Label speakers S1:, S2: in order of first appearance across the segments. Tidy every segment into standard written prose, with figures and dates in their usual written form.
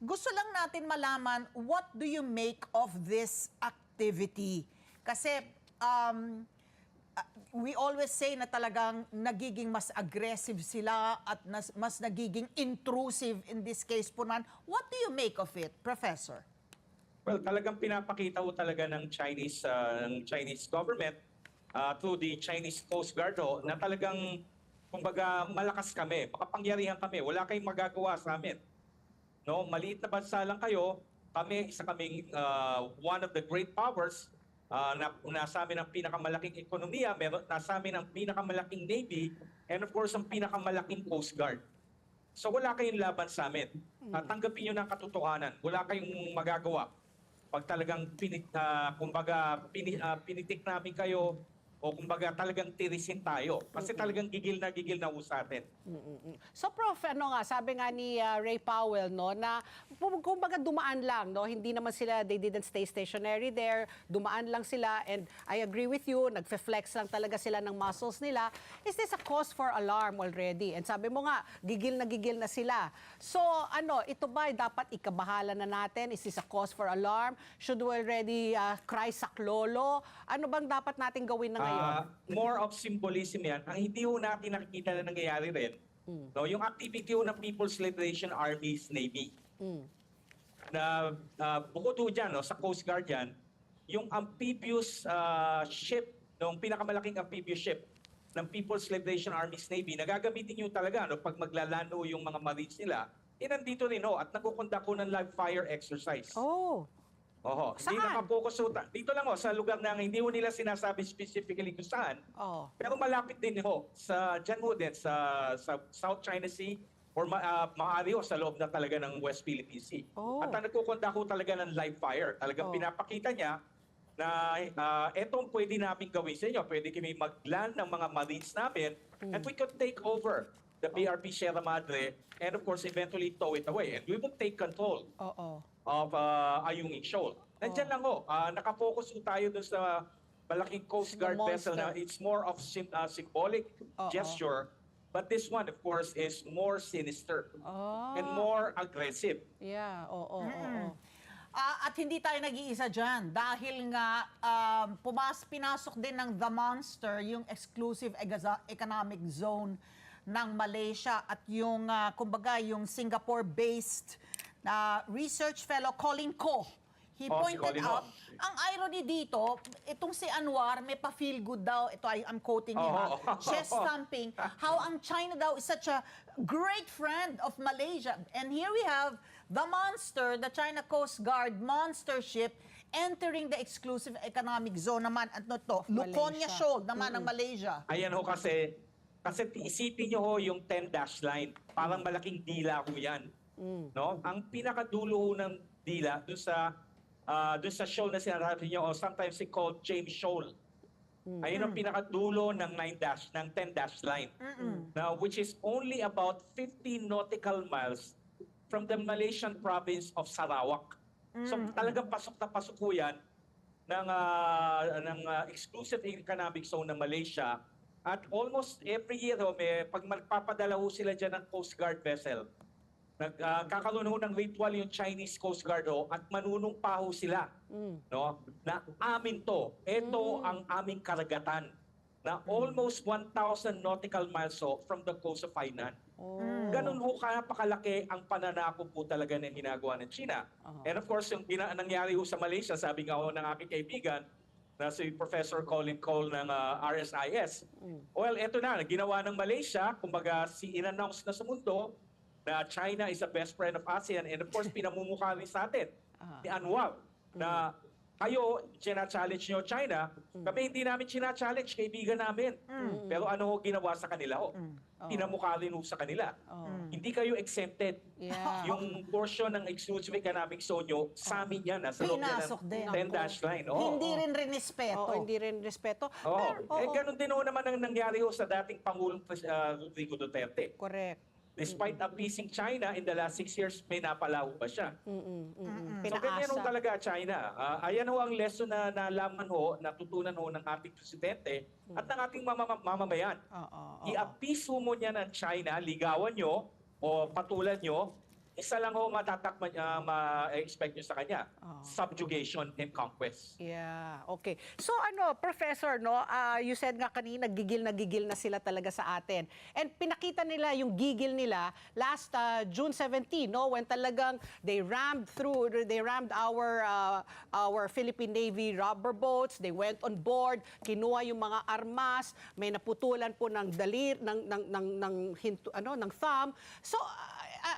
S1: Gusto lang natin malaman, what do you make of this activity? Kasi we always say na talagang nagiging mas aggressive sila at mas nagiging intrusive in this case po naman. What do you make of it, Professor?
S2: Well, talagang pinapakita ho talaga ng Chinese government through the Chinese Coast Guard na talagang kumbaga malakas kami, makapangyarihan kami, wala kayong magagawa sa amin. No, maliit na bansa lang kayo, kami isa kaming one of the great powers nasa amin ang pinakamalaking ekonomiya, nasa amin ang pinakamalaking navy, and of course ang pinakamalaking Coast Guard. So wala kayong laban sa amin. Tanggapin nyo ng katotohanan. Wala kayong magagawa. Pag talagang pinitik namin kayo, o kumbaga talagang tirisin tayo. Kasi talagang gigil na ho sa atin.
S3: So Prof, sabi nga ni Ray Powell, no, na kumbaga dumaan lang, no, hindi naman sila, they didn't stay stationary there, dumaan lang sila, and I agree with you, nagfe-flex lang talaga sila ng muscles nila. Is this a cause for alarm already? And sabi mo nga, gigil na sila. So ito ba dapat ikabahala na natin? Is this a cause for alarm? Should we already cry saklolo? Ano bang dapat natin gawin na ngayon?
S2: More of symbolism yan. Ang hindi ho natin nakikita na nangyayari rin, no, yung activity ho ng People's Liberation Army's Navy. Na bukod ho dyan, no, sa Coast Guard yan, yung amphibious ship, yung pinakamalaking amphibious ship ng People's Liberation Army's Navy, nagagamitin nyo talaga no, pag maglalano yung mga marines nila, nandito rin ho, at nagkukondak ho ng live fire exercise.
S3: Oh.
S2: Oho, hindi nakapokus ho. Dito lang ho, sa lugar na hindi ho nila sinasabi specifically kung saan.
S3: Oh.
S2: Pero malapit din ho, dyan ho din, sa South China Sea, or maaari ho sa loob na talaga ng West Philippine Sea.
S3: Oh.
S2: At nagkukondak ho talaga ng live fire. Talagang pinapakita niya na etong pwede namin gawin sa inyo. Pwede kami mag-land ng mga marines namin and we could take over the PRP Sierra Madre and of course eventually tow it away. And we will take control of Ayungin Shoal. Nandyan lang ho, nakafocus ho tayo dun sa malaking Coast Guard vessel na it's more of symbolic gesture, but this one of course is more sinister and more aggressive.
S3: Yeah,
S1: At hindi tayo nag-iisa dyan dahil nga pinasok din ng The Monster yung exclusive economic zone ng Malaysia at yung kumbaga yung Singapore-based research fellow Colin Ko. He pointed out, ang irony dito, itong si Anwar, may pa-feel good daw. Ito, I'm quoting him, chest thumping, how ang China daw is such a great friend of Malaysia. And here we have the Monster, the China Coast Guard monster ship, entering the exclusive economic zone naman. Ano to? Luconia Shoal naman ng Malaysia.
S2: Ayan ho kasi isipin nyo ho yung 10-dash line. Parang malaking dila ho yan. No? Ang pinakadulo ho ng dila doon sa shoal na sinasabi niyo, or sometimes called James Shoal. Ayun ang pinakadulo ng 10-dash line. Now, which is only about 50 nautical miles from the Malaysian province of Sarawak. So talagang pasok na pasok ho yan ng exclusive economic zone ng Malaysia. At almost every year, pag magpapadala ho sila dyan ng Coast Guard vessel, nagkakaroon ho ng ritual yung Chinese Coast Guard at manunumpa ho sila. No? Na amin to. Ito ang aming karagatan na almost 1,000 nautical miles from the coast of Hainan. Ganun ho kapakalaki ang pananakop po talaga na ginagawa ng China. And of course, yung nangyari ho sa Malaysia, sabi nga ho ng aking kaibigan, na si Professor Colin Cole ng RSIS. Well, eto na, ginawa ng Malaysia, kumbaga in-announce na sa mundo na China is the best friend of ASEAN, and of course, pinamumukha rin sa atin ni Anwar na kayo, china-challenge nyo China, kami hindi namin china-challenge, kaibigan namin. Pero ano ho ginawa sa kanila ho? Pinamukha rin ho sa kanila. Hindi kayo exempted.
S3: Yeah.
S2: Yung portion ng exclusive economic zone nyo, sa amin yan, sa loob
S1: Pinasok din.
S2: ng 10-dash line.
S1: Hindi rin respeto.
S3: Hindi rin respeto.
S2: Ganun din ho naman ang nangyari ho sa dating Pangulong Rodrigo Duterte.
S3: Correct.
S2: Despite appeasing China, in the last 6 years, may napalaho pa siya. So, ganyan ho talaga China. Ayan ho ang lesson na nalaman ho, natutunan ho ng ating presidente at ng ating mamamayan. I-appease mo niya ng China, ligawan nyo o patulan nyo, isa lang ho matatakman ma-expect nyo sa kanya. Subjugation and conquest.
S3: Yeah, okay. So Professor, you said nga kanina gigil na sila talaga sa atin. And pinakita nila yung gigil nila last June 17, when talagang they rammed our Philippine Navy rubber boats, they went on board, kinuha yung mga armas, may naputulan po ng dalir ng thumb. So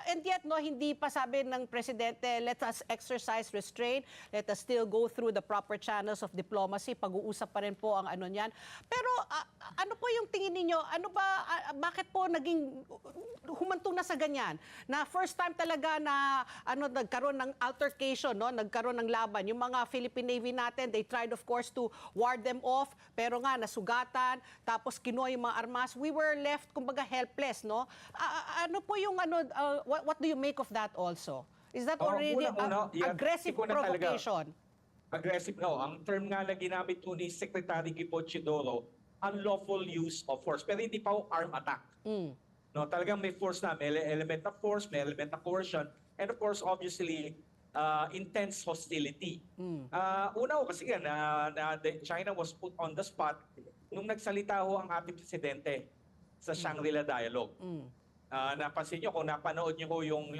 S3: and yet hindi pa sabi ng presidente, let us exercise restraint, let us still go through the proper channels of diplomacy, pag-uusap pa rin po ang niyan. Pero ano po yung tingin ninyo, bakit po naging humantong na sa ganyan? Na first time talaga na nagkaroon ng altercation, nagkaroon ng laban. Yung mga Philippine Navy natin, they tried of course to ward them off, pero nga nasugatan, tapos kinuha yung mga armas. We were left kumbaga helpless, no? Ano po yung what do you make of that also? Is that already aggressive provocation?
S2: Aggressive, no. Ang term nga na ginamit po ni Secretary Gipo Chidoro, unlawful use of force. Pero hindi pa po arm attack. No, talagang may force na. May element of force, may element of coercion, and of course, obviously, intense hostility. Una ho, kasi China was put on the spot nung nagsalita ho ang ating presidente sa Shangri-La Dialogue. Napansin nyo, kung napanood nyo yung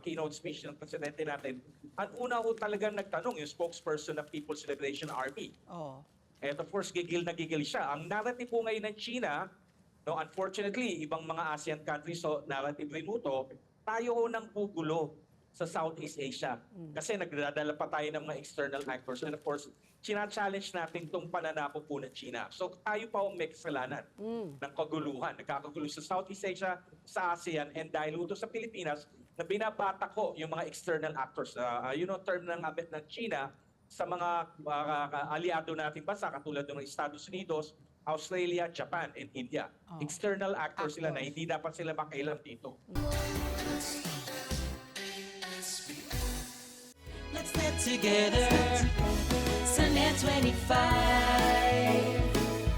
S2: keynote speech ng presidente natin, ang una ho talagang nagtanong yung spokesperson ng People's Liberation Army. And of course, gigil na gigil siya. Ang narrative po ngayon ng China, unfortunately, ibang mga ASEAN countries, narrative rin po to, tayo ho nang gugulo sa Southeast Asia. Kasi nagdadala pa tayo ng mga external actors. And of course, china-challenge natin itong pananako po ng China. So tayo pa ang may kasalanan ng kaguluhan. Nagkakagulo sa Southeast Asia, sa ASEAN, and dahil ito sa Pilipinas, na binabata ko yung mga external actors. Term ng abet ng China sa mga aliado nating bansa, katulad ng Estados Unidos, Australia, Japan, and India. External actors sila na hindi dapat sila makailam dito.
S4: Let's get together. Sunday 25.